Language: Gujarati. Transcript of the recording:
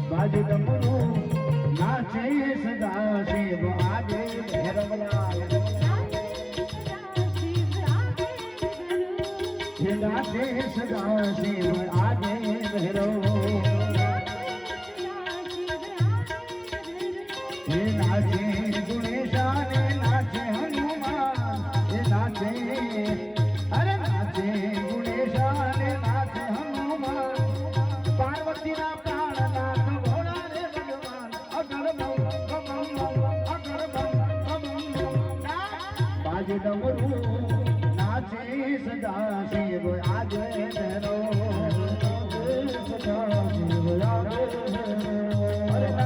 બાજુ ડમરો નાચે સદા શિવ આજે ભૈરવલાલ નાચે સદા શિવ આજે ભૈરવ નાચે ગુણેશાન નાચે હનુમાન નાચે અરે નાચે ગુણેશાન નાચે હનુમાન પાર્વતી ના પ્રાણનાથ ભોળા રે ભગવાન અગર બાજુ ડમરું નાચે સદા શિવ આજે ભૈરવ સદા શિવ આજે